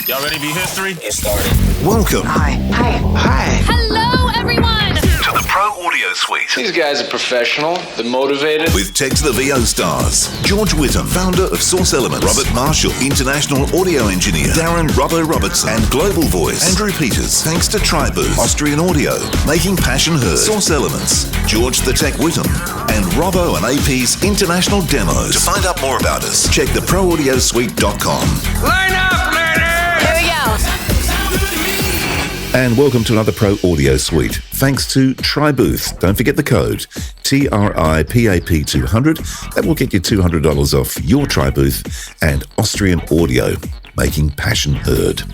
Y'all ready to be history? Get started. Welcome. Hi. Hello, everyone. To the Pro Audio Suite. These guys are professional. They're motivated. With Tech to the VO stars. George Whittam, founder of Source Elements. Robert Marshall, international audio engineer. Darren Robbo Robertson. And global voice. Andrew Peters. Thanks to Tribooth. Austrian Audio. Making passion heard. Source Elements. George the Tech Whittam. And Robbo and AP's international demos. To find out more about us, check theproaudiosuite.com. Line up, ladies! Here we go. And welcome to another Pro Audio Suite. Thanks to Tribooth. Don't forget the code TRIPAP200. That will get you $200 off your Tribooth and Austrian Audio, making passion heard.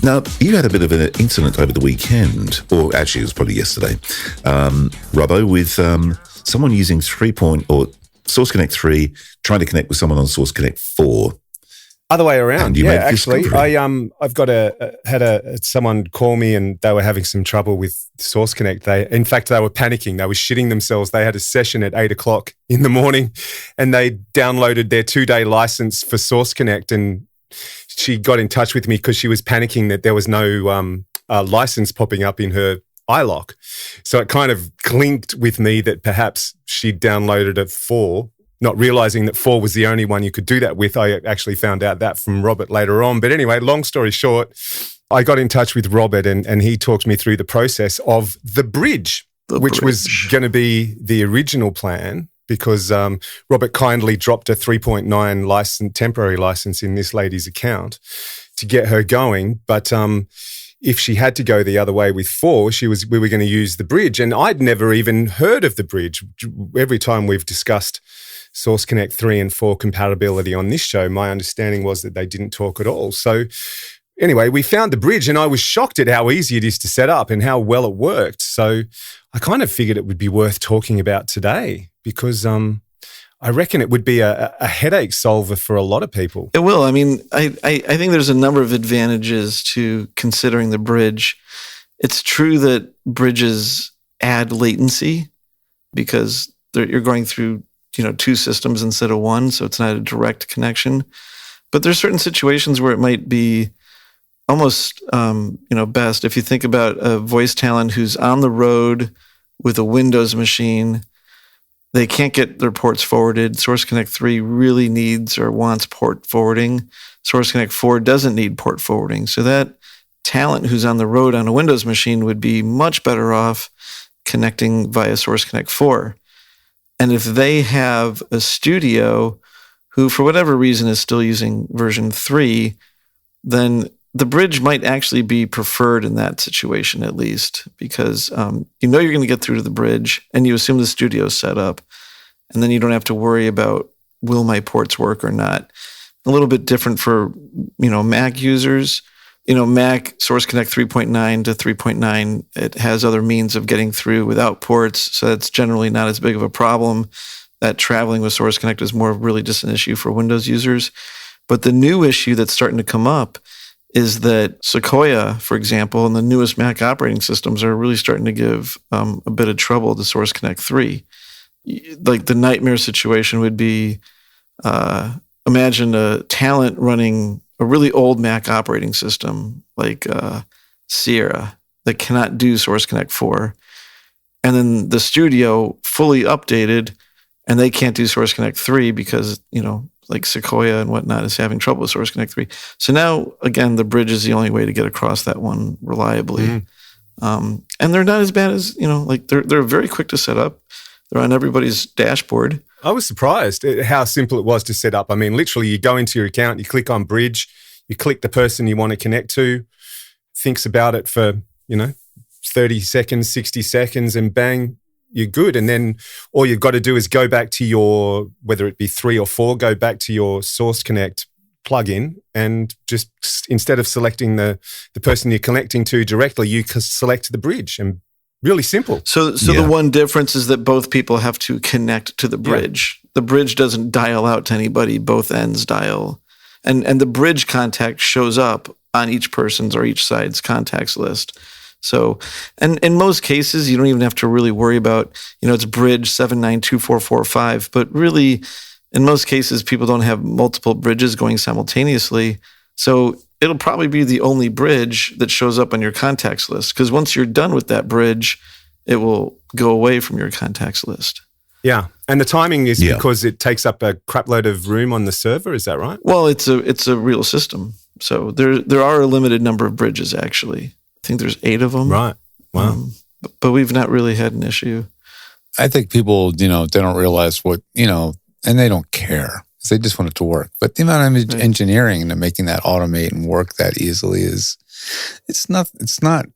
Now, you had a bit of an incident over the weekend, or actually it was probably yesterday, Robbo, with someone using Source Connect 3, trying to connect with someone on Source Connect 4. Other way around. Yeah, actually, I've got someone call me and they were having some trouble with Source Connect. In fact, they were panicking. They were shitting themselves. They had a session at 8:00 in the morning, and they downloaded their 2-day license for Source Connect. And she got in touch with me because she was panicking that there was no license popping up in her iLock. So it kind of clinked with me that perhaps she'd downloaded at 4. Not realizing that 4 was the only one you could do that with. I actually found out that from Robert later on. But anyway, long story short, I got in touch with Robert and he talked me through the process of the bridge, which was going to be the original plan because Robert kindly dropped a 3.9 temporary license in this lady's account to get her going. But if she had to go the other way with 4, we were going to use the bridge. And I'd never even heard of the bridge. Every time we've discussed Source Connect 3 and 4 compatibility on this show, my understanding was that they didn't talk at all. So anyway, we found the bridge and I was shocked at how easy it is to set up and how well it worked. So I kind of figured it would be worth talking about today because I reckon it would be a headache solver for a lot of people. It will. I mean, I think there's a number of advantages to considering the bridge. It's true that bridges add latency latency because you're going through 2 systems instead of 1, so it's not a direct connection. But there's certain situations where it might be almost, best. If you think about a voice talent who's on the road with a Windows machine, they can't get their ports forwarded. Source Connect 3 really needs or wants port forwarding. Source Connect 4 doesn't need port forwarding. So that talent who's on the road on a Windows machine would be much better off connecting via Source Connect 4. And if they have a studio who, for whatever reason, is still using version 3, then the bridge might actually be preferred in that situation, at least, because you're going to get through to the bridge and you assume the studio is set up. And then you don't have to worry about, will my ports work or not? A little bit different for, Mac users. Mac Source Connect 3.9 to 3.9, it has other means of getting through without ports, so that's generally not as big of a problem. That traveling with Source Connect is more really just an issue for Windows users. But the new issue that's starting to come up is that Sequoia, for example, and the newest Mac operating systems are really starting to give a bit of trouble to Source Connect 3. Like the nightmare situation would be, imagine a talent running a really old Mac operating system like Sierra that cannot do Source Connect 4. And then the studio fully updated and they can't do Source Connect 3 because, like Sequoia and whatnot is having trouble with Source Connect 3. So now, again, the bridge is the only way to get across that one reliably. And they're not as bad as, they're very quick to set up. They're on everybody's dashboard. I was surprised at how simple it was to set up. I mean, literally, you go into your account, you click on bridge, you click the person you want to connect to, thinks about it for, 30 seconds, 60 seconds, and bang, you're good. And then all you've got to do is go back to your, whether it be 3 or 4, go back to your Source Connect plugin and just instead of selecting the person you're connecting to directly, you select the bridge and really simple. So the one difference is that both people have to connect to the bridge. Yeah. The bridge doesn't dial out to anybody. Both ends dial. And the bridge contact shows up on each person's or each side's contacts list. So, and in most cases, you don't even have to really worry about, it's bridge 792445. But really, in most cases, people don't have multiple bridges going simultaneously. So it'll probably be the only bridge that shows up on your contacts list, because once you're done with that bridge, it will go away from your contacts list. Yeah. And the timing is because it takes up a crap load of room on the server. Is that right? Well, it's a real system. So there are a limited number of bridges, actually. I think there's 8 of them. Right. Wow. But we've not really had an issue. I think people, they don't realize what, and they don't care. They just want it to work. But the amount of engineering into making that automate and work that easily it's not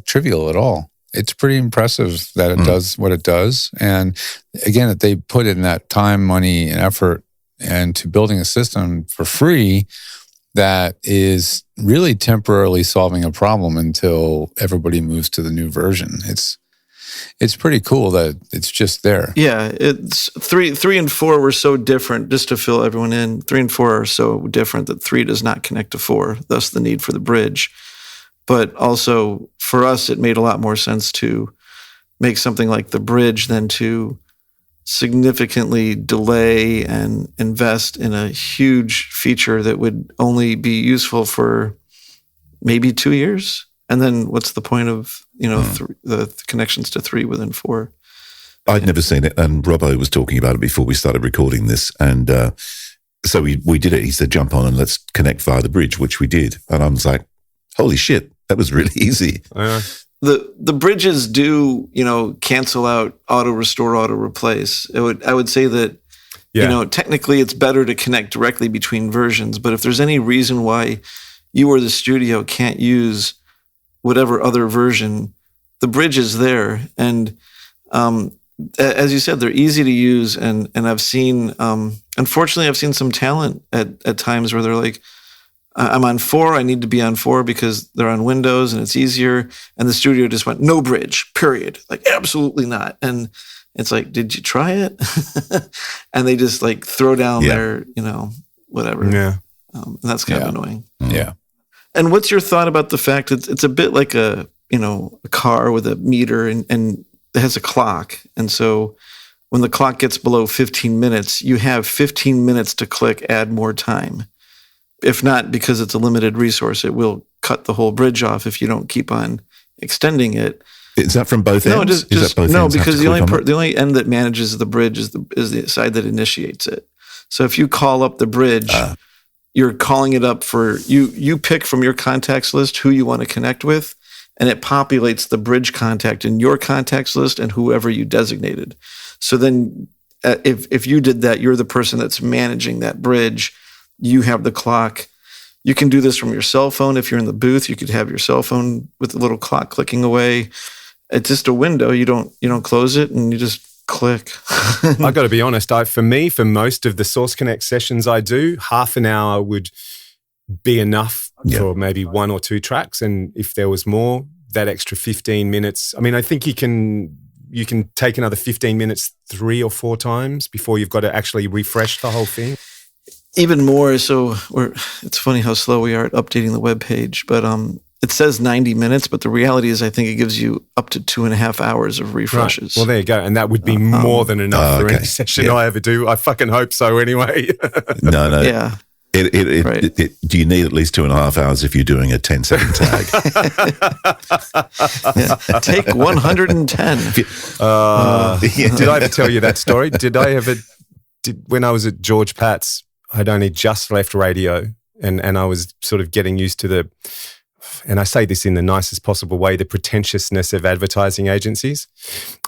trivial at all. It's pretty impressive that it does what it does. And again, that they put in that time, money, and effort into building a system for free that is really temporarily solving a problem until everybody moves to the new version. It's pretty cool that it's just there. Yeah, it's 3 and 4 were so different. Just to fill everyone in, 3 and 4 are so different that 3 does not connect to 4. Thus, the need for the bridge. But also, for us, it made a lot more sense to make something like the bridge than to significantly delay and invest in a huge feature that would only be useful for maybe 2 years. And then what's the point of, the connections to 3 within 4? I'd never seen it, and Robbo was talking about it before we started recording this, and so we did it. He said, jump on and let's connect via the bridge, which we did. And I was like, holy shit, that was really easy. The bridges do, cancel out auto restore, auto replace. I would say that, technically it's better to connect directly between versions, but if there's any reason why you or the studio can't use whatever other version, the bridge is there. And as you said, they're easy to use. And I've seen, unfortunately, I've seen some talent at times where they're like, I'm on 4, I need to be on 4 because they're on Windows and it's easier. And the studio just went, no bridge, period. Like, absolutely not. And it's like, did you try it? And they just like throw down their, whatever. Yeah. And that's kind of annoying. Yeah. And what's your thought about the fact that it's a bit like a car with a meter and it has a clock. And so when the clock gets below 15 minutes, you have 15 minutes to click add more time. If not, because it's a limited resource, it will cut the whole bridge off if you don't keep on extending it. Is that from both ends? No, because the only end that manages the bridge is the side that initiates it. So if you call up the bridge, you're calling it up for you pick from your contacts list who you want to connect with, and it populates the bridge contact in your contacts list and whoever you designated. So then if you did that, you're the person that's managing that bridge. You have the clock. You can do this from your cell phone. If you're in the booth, you could have your cell phone with the little clock clicking away. It's just a window. You don't close it and you just click. I got to be honest. For most of the Source Connect sessions I do, half an hour would be enough for maybe 1 or 2 tracks. And if there was more, that extra 15 minutes. I mean, I think you can take another 15 minutes 3 or 4 times before you've got to actually refresh the whole thing. Even more. So it's funny how slow we are at updating the web page, but it says 90 minutes, but the reality is I think it gives you up to 2.5 hours of refreshes. Right. Well, there you go. And that would be more than enough for any session I ever do. I fucking hope so anyway. No. Yeah. Do you need at least 2.5 hours if you're doing a 10-second tag? Take 110. Did I ever tell you that story? When I was at George Pat's, I'd only just left radio and I was sort of getting used to and I say this in the nicest possible way, the pretentiousness of advertising agencies.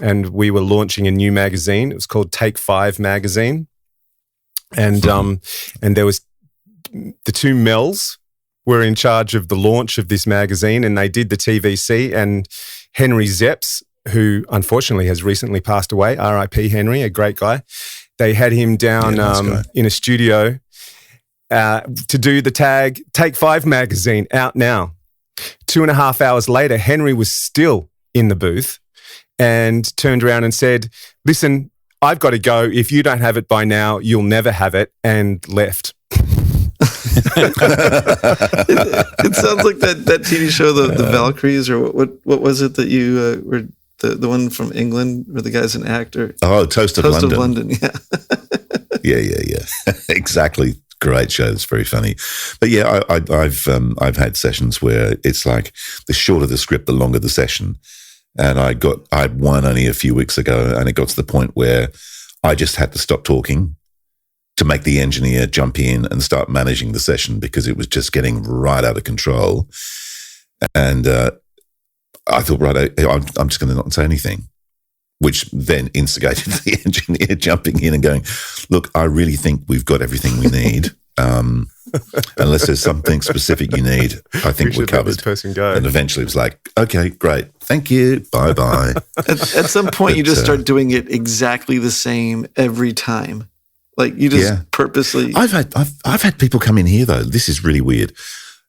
And we were launching a new magazine. It was called Take 5 magazine. And there was the 2 Mels were in charge of the launch of this magazine, and they did the TVC. And Henry Zepps, who unfortunately has recently passed away, R.I.P. Henry, a great guy. They had him down in a studio to do the tag, Take 5 magazine, out now. 2.5 hours later, Henry was still in the booth and turned around and said, listen, I've got to go. If you don't have it by now, you'll never have it, and left. It sounds like that TV show, the Valkyries, or what was it that you were the one from England where the guy's an actor? Oh, Toast of London. Yeah. Yeah. Exactly. great show. It's very funny. But yeah, I've had sessions where it's like the shorter the script, the longer the session. And I had one only a few weeks ago, and it got to the point where I just had to stop talking to make the engineer jump in and start managing the session because it was just getting right out of control. And I thought, right, I'm just going to not say anything, which then instigated the engineer jumping in and going, look, I really think we've got everything we need. Unless there's something specific you need, I think we're covered. Let this person go. And eventually it was like, okay, great. Thank you. Bye-bye. At some point, you just start doing it exactly the same every time. Like you just purposely. I've had people come in here though. This is really weird.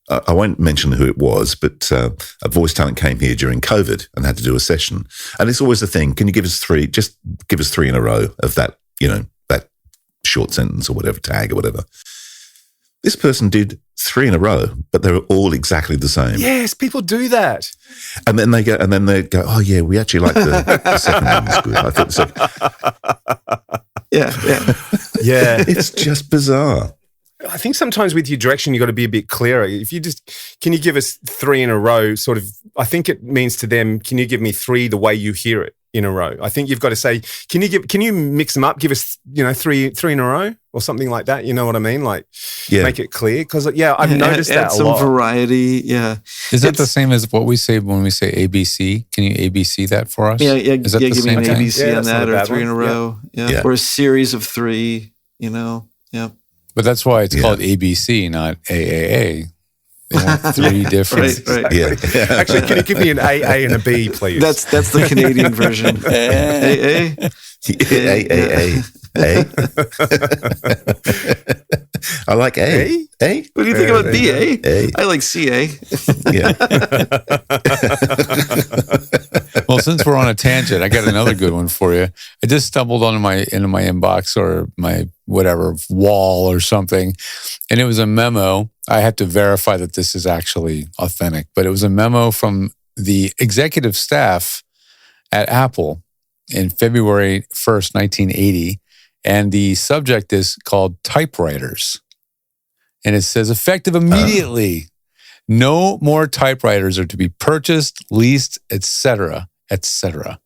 I won't mention who it was, but a voice talent came here during COVID and had to do a session. And it's always the thing. Can you give us three? Just give us three in a row of that, that short sentence or whatever, tag or whatever. This person did three in a row, but they were all exactly the same. Yes, people do that. And then they go, oh yeah, we actually like the second one was good. I thought so. Yeah. It's just bizarre. I think sometimes with your direction, you got to be a bit clearer. If you can you give us three in a row? Sort of, I think it means to them, can you give me three the way you hear it in a row? I think you've got to say, can you mix them up? Give us, three in a row or something like that. You know what I mean? Like, make it clear because I've noticed that a lot. Some variety. Yeah. Is that the same as what we say when we say ABC? Can you ABC that for us? Yeah. Is that the give me same an thing? ABC on that, or three in a row. Yeah. Or a series of three. Yeah. But that's why it's called ABC, not AAA. They want three different. Right. Yeah. Actually, can you give me an AA and a B, please? That's the Canadian version. AA. A. I like A. A. What do you think about BA? A. I like CA. Yeah. Well, since we're on a tangent, I got another good one for you. I just stumbled into my inbox or my whatever wall or something, and it was a memo. I had to verify that this is actually authentic, but it was a memo from the executive staff at Apple in February 1st, 1980. And the subject is called typewriters. And it says, effective immediately, no more typewriters are to be purchased, leased, etc., etc.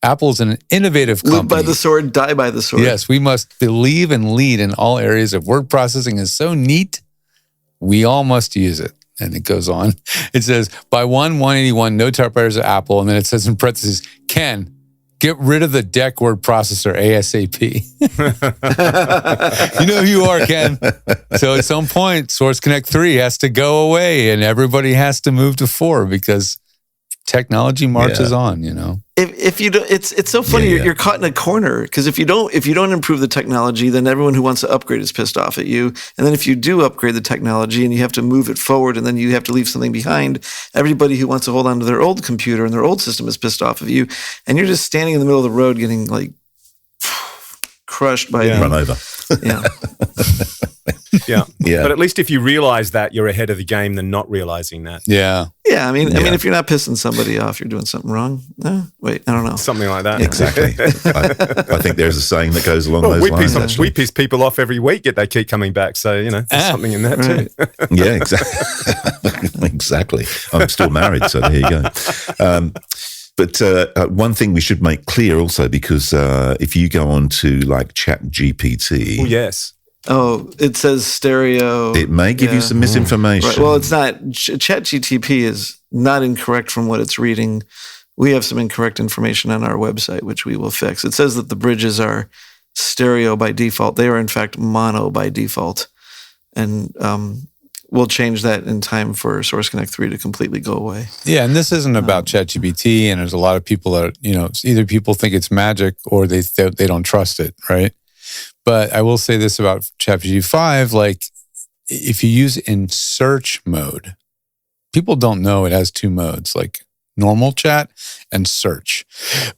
Apple is an innovative company. Live by the sword, die by the sword. Yes, we must believe and lead in all areas of word processing is so neat, we all must use it. And it goes on. It says, by 1/181, no typewriters at Apple. And then it says in parentheses, Ken, get rid of the DEC word processor ASAP. You know who you are, Ken. So at some point, Source Connect 3 has to go away and everybody has to move to 4 because technology marches on, If you don't, it's so funny. You're caught in a corner because if you don't improve the technology, then everyone who wants to upgrade is pissed off at you. And then if you do upgrade the technology and you have to move it forward, and then you have to leave something behind, everybody who wants to hold on to their old computer and their old system is pissed off of you, and you're just standing in the middle of the road getting like crushed by run over. Yeah. But at least if you realize that, you're ahead of the game than not realizing that. Yeah. I mean, if you're not pissing somebody off, you're doing something wrong. Wait, I don't know. Something like that. Exactly. I think there's a saying that goes along those lines. We piss people off every week, yet they keep coming back. So, there's something in that too. Yeah, exactly. Exactly. I'm still married, so there you go. But one thing we should make clear also, because if you go on to like ChatGPT. Oh, yes. Oh, it says stereo. It may give you some misinformation. Right. Well, it's not. ChatGPT is not incorrect from what it's reading. We have some incorrect information on our website, which we will fix. It says that the bridges are stereo by default. They are, in fact, mono by default. And we'll change that in time for Source Connect 3 to completely go away. Yeah, and this isn't about ChatGPT, and there's a lot of people that, either people think it's magic or they don't trust it, right? But I will say this about ChatGPT 5, like if you use it in search mode, people don't know it has two modes, like normal chat and search.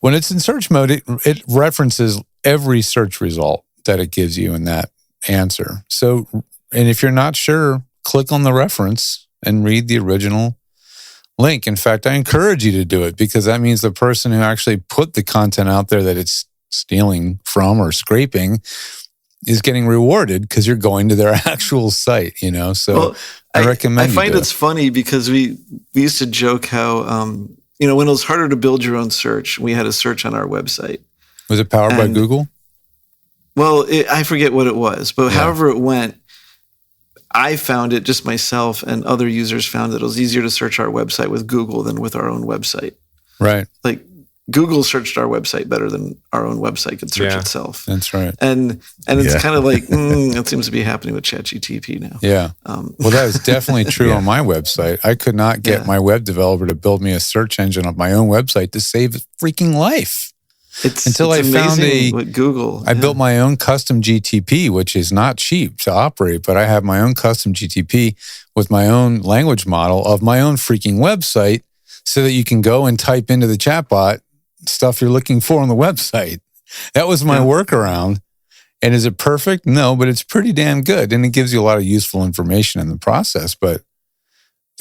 When it's in search mode, it references every search result that it gives you in that answer. So, and if you're not sure, click on the reference and read the original link. In fact, I encourage you to do it because that means the person who actually put the content out there that it's stealing from or scraping is getting rewarded because you're going to their actual site, So I recommend. I find it's funny because we used to joke how when it was harder to build your own search, we had a search on our website. Was it powered by Google? Well, I forget what it was, but however it went, I found it just myself, and other users found that it was easier to search our website with Google than with our own website. Right. Like Google searched our website better than our own website could search itself. That's right. And it's kind of like, it seems to be happening with ChatGPT now. Yeah. Well, that is definitely true on my website. I could not get my web developer to build me a search engine on my own website to save his freaking life. Until I found with Google. I built my own custom GTP, which is not cheap to operate, but I have my own custom GTP with my own language model of my own freaking website so that you can go and type into the chatbot stuff you're looking for on the website. That was my workaround. And is it perfect? No, but it's pretty damn good. And it gives you a lot of useful information in the process. But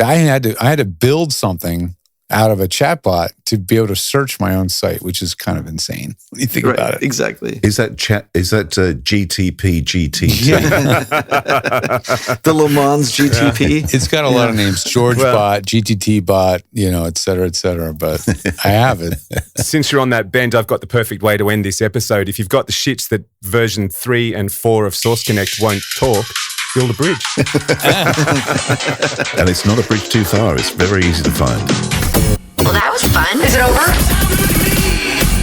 I had to build something out of a chatbot to be able to search my own site, which is kind of insane. What do you think about it? Exactly. Is that GTP GTT? The Le Mans GTP. It's got a lot of names: George Bot, GTT Bot, et cetera, et cetera. But I have it. Since you're on that bend, I've got the perfect way to end this episode. If you've got the shits that version 3 and 4 of Source Connect won't talk, build a bridge. And it's not a bridge too far. It's very easy to find. Well, that was fun. Is it over?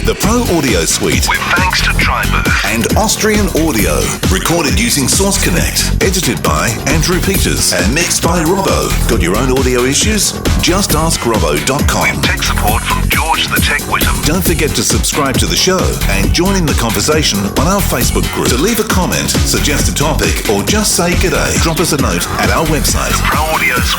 The Pro Audio Suite with thanks to Tribooth and Austrian Audio. Recorded using Source Connect. Edited by Andrew Peters and mixed by Robbo. Got your own audio issues? Just ask Robbo.com. With tech support from George the Tech Whittam. Don't forget to subscribe to the show and join in the conversation on our Facebook group. To leave a comment, suggest a topic, or just say g'day, drop us a note at our website, proaudiosuite.com.